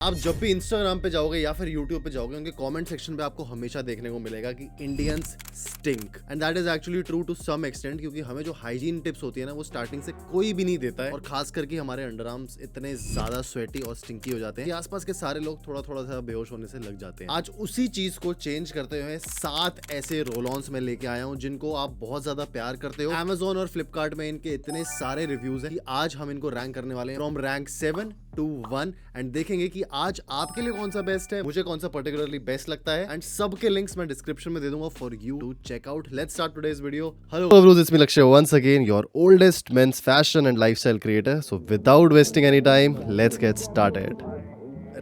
आप जब भी इंस्टाग्राम पे जाओगे या फिर यूट्यूब पे जाओगे, उनके कमेंट सेक्शन पे आपको हमेशा देखने को मिलेगा कि Indians stink, and that is actually true to some extent, क्योंकि हमें जो हाइजीन टिप्स होती है ना, वो स्टार्टिंग से कोई भी नहीं देता है। और खास करके हमारे अंडर आर्म्स इतने ज्यादा स्वेटी और स्टिंकी हो जाते हैं कि आसपास के सारे लोग थोड़ा थोड़ा सा बेहोश होने से लग जाते हैं। आज उसी चीज को चेंज करते हुए 7 ऐसे रोल ऑन्स में लेके आया हूँ जिनको आप बहुत ज्यादा प्यार करते हो। Amazon और फ्लिपकार्ट में इनके इतने सारे रिव्यूज हैं कि आज हम इनको रैंक करने वाले हैं फ्रॉम रैंक 7 to 1 एंड देखेंगे कि आज आपके लिए कौन सा बेस्ट है, मुझे कौन सा पर्टिकुलरली बेस्ट लगता है, एंड सबके लिंक्स मैं डिस्क्रिप्शन में दे दूंगा for you to check out. Let's start today's video. Hello bros, it's me Lakshya once again, your oldest men's fashion and lifestyle creator. So without wasting any time, let's get started.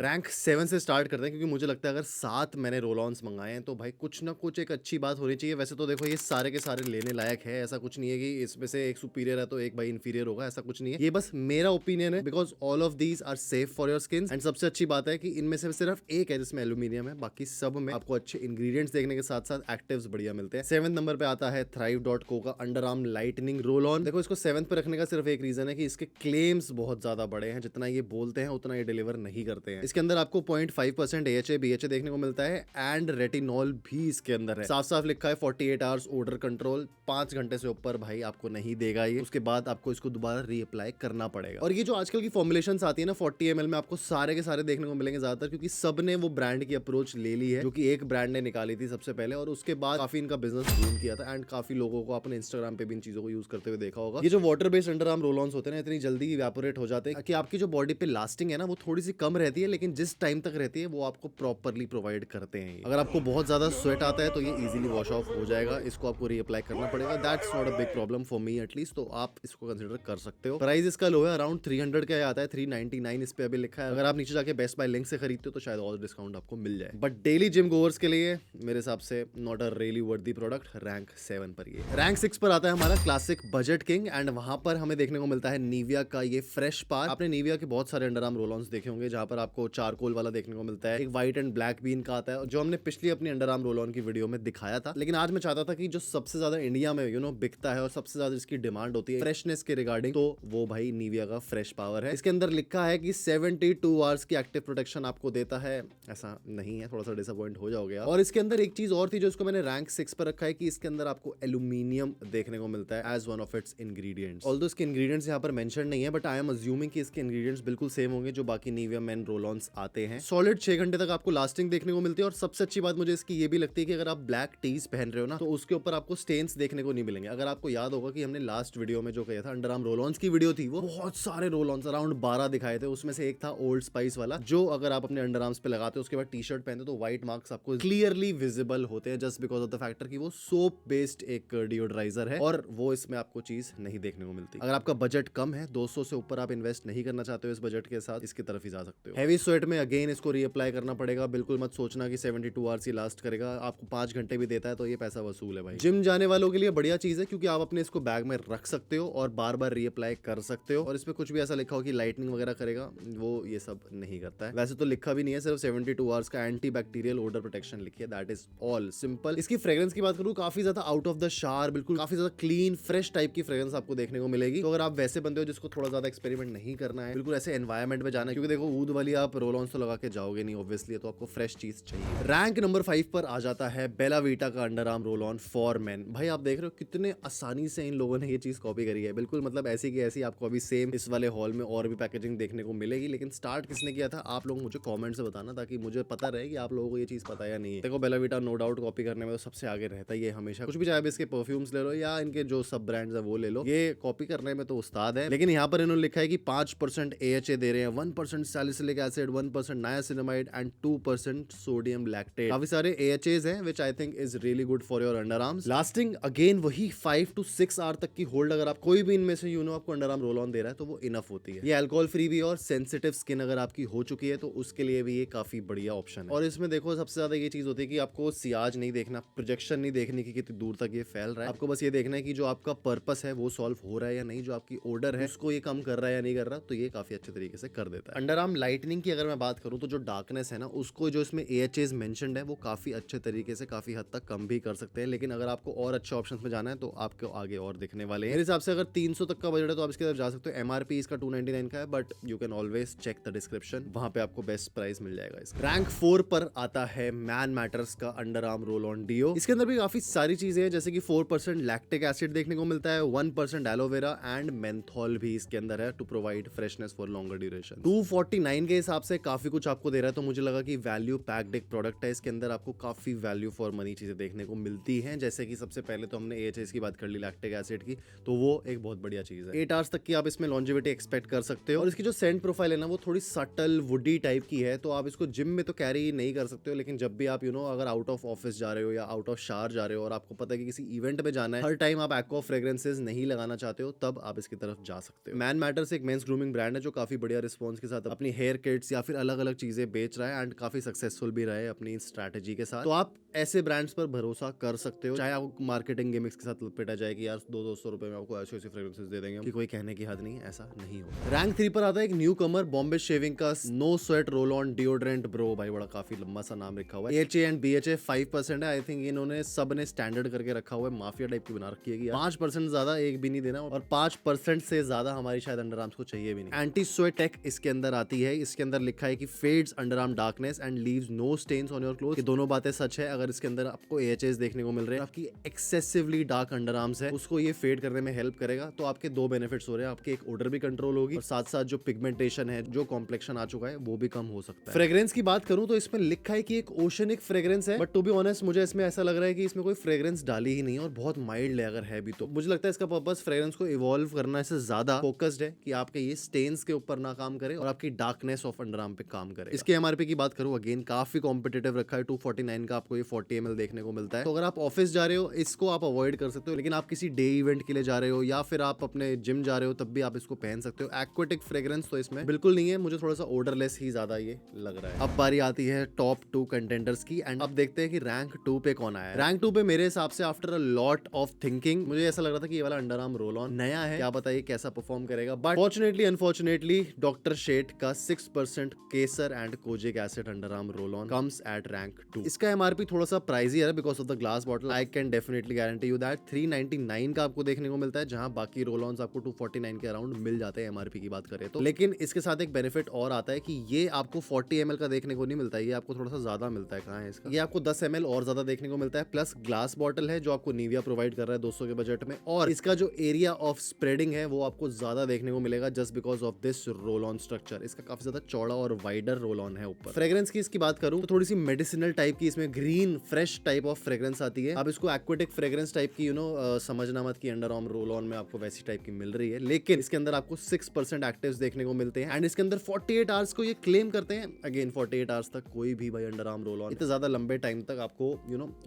Rank 7 से start करते हैं, क्योंकि मुझे लगता है अगर 7 मैंने role ऑन्स मंगाए हैं तो भाई कुछ ना कुछ एक अच्छी बात होनी चाहिए। वैसे तो देखो ये सारे के सारे लेने लायक है, ऐसा कुछ नहीं है कि इसमें से एक सुपीरियर है तो एक भाई इंफीरियर होगा, ऐसा कुछ नहीं है। ये बस मेरा ओपिनियन है, because all of these are safe for your skin. And सबसे अच्छी बात है कि इनमें से सिर्फ एक है जिसमें एल्यूमिनियम है, बाकी सब में आपको अच्छे इंग्रेडिएंट्स देखने के साथ साथ एक्टिव्स बढ़िया मिलते हैं। 7th नंबर पे आता है thrive.co का under arm lightning roll on. देखो इसको 7th पे रखने का सिर्फ एक रीजन है कि इसके क्लेम्स बहुत ज्यादा बड़े हैं, जितना ये बोलते हैं उतना ये डिलीवर नहीं करते हैं। इसके अंदर आपको 0.5% AHA BHA देखने को मिलता है एंड रेटिनॉल भी इसके अंदर है। साफ साफ लिखा है 48 आवर्स ओडर कंट्रोल, 5 घंटे से ऊपर भाई आपको नहीं देगा ये। उसके बाद आपको इसको दोबारा रीअप्लाई करना पड़ेगा। और ये जो आजकल की फॉर्मुलेशंस आती है ना 40 ml में, आपको सारे के सारे देखने को मिलेंगे ज्यादातर, क्योंकि सब ने वो ब्रांड की अप्रोच ले ली है जो कि एक ब्रांड ने निकाली थी सबसे पहले, और उसके बाद काफी इनका बिजनेस बूम किया था। एंड काफी लोगों को आपने इंस्टाग्राम पे भी इन चीजों को यूज करते हुए देखा होगा। ये जो water based under arm roll ons होते हैं ना, इतनी जल्दी इवेपोरेट हो जाते हैं कि आपकी जो बॉडी पे लास्टिंग है ना, वो थोड़ी सी कम रहती है, लेकिन जिस टाइम तक रहती है वो आपको प्रॉपरली प्रोवाइड करते हैं। अगर आपको बहुत ज्यादा स्वेट आता है तो ये इजीली वॉश ऑफ हो जाएगा, इसको आपको रीअप्लाई करना पड़ेगा। That's not a big problem for me at least, तो आप इसको कंसीडर कर सकते हो। प्राइस इसका लो है, अराउंड 300 का आता है, 399 इस पे अभी लिखा है। अगर आप नीचे जाके बेस्ट बाय लिंक से खरीदते हो तो शायद और डिस्काउंट आपको मिल जाए, बट डेली जिम गोवर्स के लिए मेरे हिसाब से नॉट अ रियली वर्दी प्रोडक्ट। रैंक 7 पर ये। रैंक 6 पर आता है हमारा क्लासिक बजट किंग, एंड वहां पर हमें देखने को मिलता है निविया का ये फ्रेश पार। आपने निविया के बहुत सारे अंडर आर्म रोल ऑन्स देखे होंगे जहां पर आपको चारकोल वाला देखने को मिलता है, एक व्हाइट एंड ब्लैक भी इनका आता है, जो हमने पिछली अपनी अंडर आर्म रोल ऑन की वीडियो में दिखाया था। लेकिन आज मैं चाहता था कि जो सबसे ज्यादा इंडिया में बिकता है और सबसे ज्यादा इसकी डिमांड होती है फ्रेशनेस के रिगार्डिंग, तो वो भाई निविया का फ्रेश पावर है। इसके अंदर लिखा है कि 72 आवर्स की एक्टिव प्रोटेक्शन आपको देता है, ऐसा नहीं है, थोड़ा सा डिसअपॉइंट हो जाओगे आप। और इसके अंदर एक चीज और थी जो इसको मैंने रैंक 6 पर रखा है, कि इसके अंदर आपको एल्यूमिनियम देखने को मिलता है as one of its ingredients. Although इसके इंग्रेडिएंट्स यहाँ पर मेंशन नहीं है, बट आई एम अज्यूमिंग कि इसके इंग्रेडिएंट्स बिल्कुल सेम होंगे जो बाकी निविया मेन रोल ऑन्स आते हैं। सॉलिड 6 घंटे तक आपको लास्टिंग देखने को मिलती है। और सबसे अच्छी बात मुझे इसकी ये भी लगती है कि अगर आप ब्लैक टीज पहन रहे हो ना, तो उसके ऊपर आपको स्टेन्स देखने को नहीं मिलेंगे। अगर आपको याद होगा कि हमने लास्ट वीडियो में जो कहा था, अंडर आर्म रोल ऑन्स की वीडियो थी, वो बहुत सारे रोल ऑन्स अराउंड 12 दिखाए थे, उसमें से एक था ओल्ड स्पाइस वाला, जो अगर आप अपने अंडर आर्म्स पे लगाते हो उसके बाद टी शर्ट पहनते हो तो व्हाइट मार्क्स आपको क्लियरली विजिबल होते हैं, just because of the factor कि वो सोप बेस्ड एक डिओड्राइजर है, और वो इसमें आपको चीज नहीं देखने को मिलती। अगर आपका बजट कम है, 200 से ऊपर आप इन्वेस्ट नहीं करना चाहते हो इस बजट के साथ, इसकी तरफ ही जा सकते हो। हैवी स्वेट में अगेन इसको रीअप्लाई करना पड़ेगा। बिल्कुल मत सोचना कि 72 आवर्स ही लास्ट करेगा, आपको 5 घंटे भी देता है तो ये पैसा वसूल है भाई। जिम जाने वालों के लिए बढ़िया चीज है, क्योंकि आप अपने इसको बैग में रख सकते हो और बार बार रीअप्लाई कर सकते हो। और इसमें कुछ भी ऐसा लिखा हो कि लाइटनिंग वगैरह करेगा, वो ये सब नहीं करता है। वैसे तो लिखा भी नहीं है, सिर्फ 72 आवर्स का एंटी बैक्टीरियल ओडर प्रोटेक्शन लिखी है, दैट इज ऑल सिंपल। इसकी फ्रेग्रेंस की बात करूं, काफी ज्यादा आउट ऑफ द शार, बिल्कुल काफी ज्यादा क्लीन फ्रेश टाइप की फ्रेग्रेंस आपको देखने को मिलेगी। तो अगर आप वैसे बंदे हो जिसको थोड़ा ज्यादा एक्सपेरिमेंट नहीं करना है, बिल्कुल ऐसे एनवायरमेंट में जाना है, क्योंकि देखो ऊद वाली आप रोल ऑन्स तो लगा के जाओगे नहीं ऑब्वियसली, तो आपको फ्रेश चीज चाहिए। रैंक नंबर 5 पर आ जाता है बेला वीटा का under arm roll on for main. भाई आप देख रहे हो कितने आसानी से इन लोगों ने ये चीज कॉपी करी है, बिल्कुल मतलब ऐसी की ऐसी आपको अभी सेम इस वाले हॉल में और भी पैकेजिंग देखने को मिलेगी। लेकिन स्टार्ट किसने किया था, आप लोग मुझे कमेंट से बताना, ताकि मुझे पता रहे कि आप लोगों को ये चीज पता या नहीं है। देखो Bella Vita no doubt copy करने में तो सबसे आगे रहता ही है हमेशा, कुछ भी चाहे इसके परफ्यूम्स ले लो या इनके जो सब ब्रांड्स है वो ले लो, ये कॉपी करने में तो उस्ताद है। लेकिन यहाँ पर इन्होंने लिखा है कि 5% AHA दे रहे हैं, 1% salicylic acid, 1% niacinamide and 2% sodium lactate. काफी सारे AHAs हैं which I think is really good for your underarms. Lasting again वही 5 to 6 आवर तक की होल्ड, अगर आप कोई भी इनमें से आपको अंडर आर्म रोल ऑन दे रहा है तो वो इनफ होती है। ये अल्कोहल फ्री भी, और सेंसिटिव स्किन अगर आपकी हो चुकी है तो उसके लिए भी ये काफी बढ़िया ऑप्शन है। और इसमें देखो सबसे ज्यादा ये चीज होती है कि आपको सियाज नहीं देखना, प्रोजेक्शन नहीं देखनी कि कितनी दूर तक ये फैल रहा है, आपको बस ये देखना है कि जो आपका पर्पस है वो सॉल्व हो रहा है या नहीं, जो आपकी ऑर्डर है उसको ये कम कर रहा है या नहीं कर रहा, तो ये काफी अच्छे तरीके से कर देता है। अंडर आर्म लाइटनिंग की अगर मैं बात करूं तो जो डार्कनेस है ना, उसको जो इसमें AHAs मेंशन्ड है वो काफी अच्छे तरीके से काफी हद तक कम भी कर सकते हैं, लेकिन अगर आपको और अच्छे ऑप्शंस में जाना है तो आपको आगे और दिखने वाले हैं। मेरे हिसाब से अगर 300 तक का बजट है तो आप इसकी तरफ जा सकते हो। MRP इसका 299 का है, but you can always check the description, वहां पे आपको बेस्ट प्राइस मिल जाएगा इसका। रैंक 4 पर आता है मैन मैटर्स का under arm roll on deo. इसके अंदर भी काफी सारी चीजें हैं, जैसे कि 4% लैक्टिक एसिड देखने को मिलता है, 1% एलोवेरा एंड मेंथॉल भी इसके अंदर है to provide freshness for longer duration. 249 के हिसाब से काफी कुछ आपको दे रहा है, तो मुझे लगा कि वैल्यू पैक्ड एक प्रोडक्ट है। इसके अंदर आपको काफी वैल्यू फॉर मनी चीजें देखने को मिलती हैं, जैसे कि सबसे पहले तो हमने AHAs की बात कर ली, लैक्टिक एसिड की, तो वो एक बहुत बढ़िया चीज है। 8 आवर्स तक की आप इसमें लॉन्जिविटी एक्सपेक्ट कर सकते हो। और इसकी जो सेंट प्रोफाइल है ना, वो थोड़ी सटल वुडी टाइप की है, तो आप इसको जिम में तो कैरी नहीं कर सकते हो, लेकिन जब भी आप अगर आउट ऑफ ऑफिस जा रहे हो या आउट ऑफ शार जा रहे हो और आपको पता है कि किसी इवेंट में जाना है, हर टाइम आप एक्वा फ्रेग्रेंसेस नहीं लगाना चाहते हो, तब आप इसकी तरफ जा सकते हो। मैन मैटर्स एक मेंस ग्रूमिंग ब्रांड है जो काफी बढ़िया रिस्पॉन्स के साथ अपनी हेयर किट्स या फिर अलग अलग चीजें बेच रहा है एंड काफी सक्सेसफुल भी रहा है अपनी स्ट्रैटेजी के साथ। तो आप ऐसे ब्रांड्स पर भरोसा कर सकते हो, चाहे आपको मार्केटिंग गिमिक्स के साथ लपेटा जाए कि यार 200 रुपए में आपको ऐसे ऐसे फ्रेग्रेंसेस दे देंगे कि कोई कहने की हद नहीं, ऐसा नहीं होगा। रैंक 3 पर आता है एक न्यू कमर बॉम्बे शेविंग का no sweat roll on deodorant bro. भाई बड़ा काफी लंबा सा नाम रखा हुआ है। AHA एंड BHA 5% है। आई थिंक इन्होंने सब ने स्टैंडर्ड करके रखा हुआ है, माफिया टाइप की बना रखी है कि 5% ज्यादा एक भी नहीं देना, और 5% से ज्यादा हमारी शायद अंडर आर्म्स को चाहिए भी नहीं। एंटी स्वेट टेक इसके अंदर आती है। इसके अंदर लिखा है कि fades under arm darkness and leaves no stains on your cloth. ये दोनों बातें सच है। अगर इसके अंदर आपको AHAs देखने को मिल रहे हैं, आपकी एक्सेसिवली डार्क अंडर आर्म्स है, उसको ये फेड करने में हेल्प करेगा। तो आपके दो बेनिफिट्स हो रहे हैं, आपके एक ओडर भी कंट्रोल होगी और साथ साथ जो पिगमेंटेशन है, जो कॉम्प्लेक्शन आ चुका है, वो भी कम हो सकता है। फ्रेग्रेंस की बात करूं तो इसमें लिखा है कि एक ओशनिक फ्रेग्रेंस है, बट टू बी ऑनेस्ट मुझे इसमें ऐसा लग रहा है कि इसमें कोई फ्रेग्रेंस डाली ही नहीं और बहुत माइल्ड है अगर है भी। तो मुझे लगता है इसका पर्पस फ्रेग्रेंस को इवॉल्व करना से ज्यादा फोकस्ड है कि आपके ये स्टेन्स के ऊपर ना काम करे और आपकी डार्कनेस ऑफ अंडर आर्म पे काम करे। इसके MRP की बात करूं, अगेन काफी कॉम्पिटिटिव रखा है। 249 का आपको ये 40 ml देखने को मिलता है। तो अगर आप ऑफिस जा रहे हो इसको आप अवॉइड कर सकते हो, लेकिन आप किसी डे इवेंट के लिए जा रहे हो या फिर आप अपने जिम जा रहे हो तब भी आप इसको पहन सकते हो। एक्वेटिक फ्रेग्रेंस तो इसमें बिल्कुल नहीं है, मुझे थोड़ा सा ओडरलेस ही ज्यादा ये लग रहा है। अब बारी आती है टॉप 2 कंटेंडर्स की एंड अब देखते हैं कि रैंक 2 पे कौन आया है। रैंक 2 पे मेरे हिसाब से after a lot of thinking मुझे ऐसा लग रहा था कि ये वाला अंडर आर्म रोल ऑन नया है, क्या बताइए कैसा परफॉर्म करेगा, but fortunately unfortunately doctor Sheth का 6% kesar and kojic acid under arm roll on comes at rank 2। इसका MRP थोड़ा सा प्राइजी है because of the glass bottle. I can definitely guarantee you that 399 का आपको देखने को मिलता है, जहां बाकी रोल ऑन्स आपको 249 के अराउंड मिल जाते हैं MRP की बात करें तो। लेकिन इसके साथ एक बेनिफिट और आता है कि ये आपको 40 ml का देखने को नहीं मिलता है, ये आपको थोड़ा सा ज्यादा मिलता है। कहां है इसका? ये आपको 10 ml और ज्यादा देखने को मिलता है, प्लस ग्लास बॉटल है जो आपको निविया प्रोवाइड कर रहा है 200 के बजट में, और इसका जो एरिया ऑफ स्प्रेडिंग है वो आपको ज्यादा देखने को मिलेगा just because of this roll on structure. इसका काफी ज्यादा चौड़ा और वाइडर रोल ऑन है ऊपर। फ्रेग्रेंस की इसकी बात करूं तो थोड़ी सी मेडिसिनल टाइप की इसमें green fresh type of fragrance आती है। आप इसको एक्वेटिक फ्रेग्रेंस टाइप की समझना मत कि अंडर आर्म रोल ऑन में आपको वैसी टाइप की मिल रही है, लेकिन इसके अंदर आपको 6% एक्टिव्स देखने को मिलते हैं एंड इसके अंदर 48 आवर्स को ये क्लेम करते हैं। अगेन 48 आवर्स तक कोई भी भाई अंडर आर्म रोल ऑन इतना ज्यादा लंबे टाइम तक आपको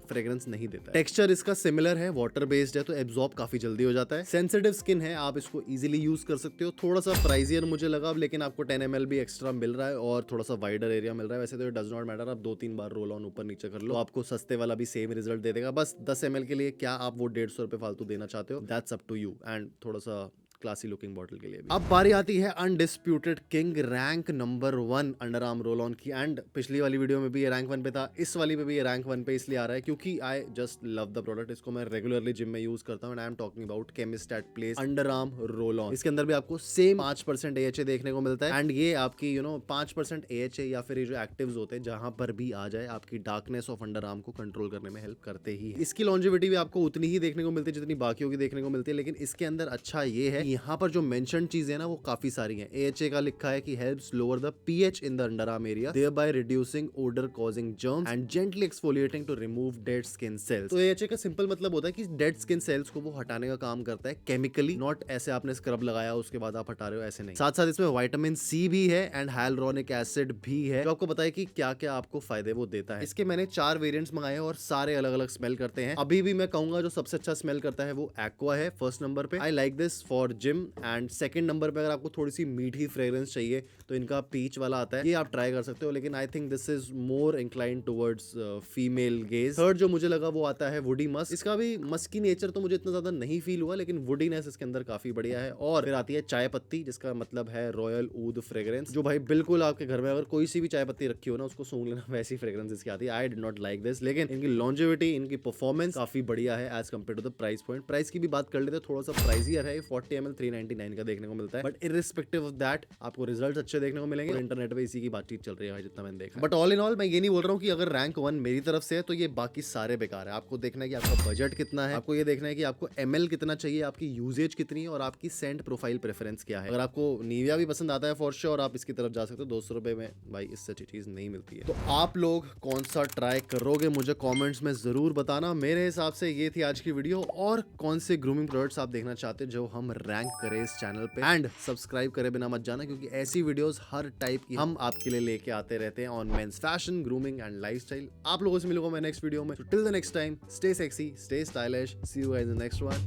फ्रेग्रेंस नहीं देता है। टेक्सचर इसका सिमिलर है, वाटर बेस्ड है, तो एब्जॉर्ब काफी जल्दी हो जाता है। सेंसिटिव स्किन है, आप इसको इजीली यूज कर सकते हो। थोड़ा सा प्राइजियर मुझे लगा, लेकिन आपको 10 ml भी एक्स्ट्रा मिल रहा है और थोड़ा सा वाइडर एरिया मिल रहा है। वैसे तो डज नॉट मैटर, आप 2-3 बार रोल ऑन ऊपर नीचे कर लो, आपको सस्ते वाला भी सेम रिजल्ट दे देगा। बस 10 ml के लिए क्या आप वो 150 रुपए फालतू देना चाहते हो, that's up to you. And थोड़ा सा क्लासी लुकिंग बॉटल के लिए भी। अब बारी आती है undisputed king rank number 1 under arm roll on की। एंड पिछली वाली वीडियो में भी ये रैंक 1 पे था, इस वाली पे भी ये रैंक 1 पे इसलिए आ रहा है क्योंकि I just love the product. इसको मैं रेगुलरली जिम में यूज करता हूं and I am talking about Chemist at Play under arm roll on. इसके अंदर भी आपको सेम 5% AHA देखने को मिलता है एंड ये आपकी 5% AHA या फिर ये जो एक्टिव्स होते हैं जहां पर भी आ जाए आपकी डार्कनेस ऑफ अंडर आर्म को कंट्रोल करने में हेल्प करते ही है। इसकी लॉन्जिविटी भी आपको उतनी ही देखने को मिलती है जितनी बाकियों की देखने को मिलती है, लेकिन इसके अंदर अच्छा ये है यहाँ पर जो चीजें ना वो काफी सारी हैं। AHA का लिखा है कि helps lower the pH in the under arm area thereby reducing odor causing germs and gently exfoliating to remove dead skin cells। तो AHA का सिंपल मतलब होता है कि डेड स्किन सेल्स को वो हटाने का काम करता है केमिकली, नॉट ऐसे आपने स्क्रब लगाया उसके बाद आप हटा रहे हो, ऐसे नहीं। साथ साथ इसमें विटामिन C भी है एंड हाइलुरोनिक एसिड भी है जो आपको बताया कि क्या क्या आपको फायदे वो देता है। इसके मैंने 4 वेरिएंट्स मंगाए और सारे अलग अलग स्मेल करते हैं। अभी भी मैं कहूंगा जो सबसे अच्छा स्मेल करता है वो एक्वा है फर्स्ट नंबर पे। I like this for gym. And second number पे अगर आपको थोड़ी सी मीठी फ्रेग्रेंस चाहिए तो इनका पीच वाला आता है, ये आप ट्राई कर सकते हो, लेकिन I think this is more inclined towards female gauge. Third जो मुझे लगा वो आता है वुडी मस्क। इसका भी मस्की नेचर तो मुझे इतना ज्यादा नहीं फील हुआ, लेकिन वुडीनेस इसके अंदर काफी बढ़िया है। और फिर आती है चाय पत्ती, जिसका मतलब है रॉयल ऊद फ्रेग्रेंस, जो भाई बिल्कुल आपके घर में अगर कोई सी भी चाय पत्ती रखी हो ना, उसको सूंघ लेना, वैसी फ्रेग्रेंस इसकी आती है। I did not like this, लेकिन इनकी लॉन्जेविटी, इनकी परफॉर्मेंस काफी बढ़िया है as compare to the price point. Price की भी बात कर लेते हैं, थोड़ा सा प्राइसियर है, 40 ml 399 का देखने को मिलता है, बट इररिस्पेक्टिव ऑफ दैट आपको रिजल्ट अच्छे देखने को मिलेंगे। इंटरनेट पे इसी की बातचीत चल रही है जितना मैंने देखा। बट ऑल इन ऑल मैं ये नहीं बोल रहा हूँ कि अगर रैंक 1 मेरी तरफ से है तो ये बाकी सारे बेकार है। आपको देखना है कि आपका बजट कितना है, आपको ये देखना है कि आपको ml कितना चाहिए, आपकी यूजेज कितनी है, और आपकी सेंट प्रोफाइल प्रेफरेंस क्या है। अगर आपको निविया भी पसंद आता है फॉर श्योर, आप इसकी तरफ जा सकते हो। 200 रुपए में भाई इससे अच्छी चीज नहीं मिलती है। तो आप लोग कौन सा ट्राई करोगे मुझे कमेंट्स में जरूर बताना। मेरे हिसाब से ये थी आज की वीडियो। और कौन से ग्रूमिंग प्रोडक्ट्स आप देखना चाहते हो जो हम रैंक करें इस चैनल पे, एंड सब्सक्राइब करे बिना मत जाना, क्योंकि ऐसी वीडियोस हर टाइप की हम आपके लिए लेके आते रहते हैं on men's fashion, grooming and lifestyle. आप लोगों से मिलूंगा मैं नेक्स्ट वीडियो में। Till the next time, stay sexy, stay stylish, see you guys in the next one,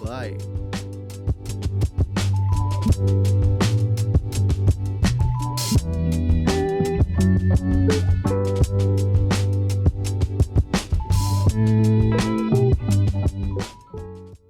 bye.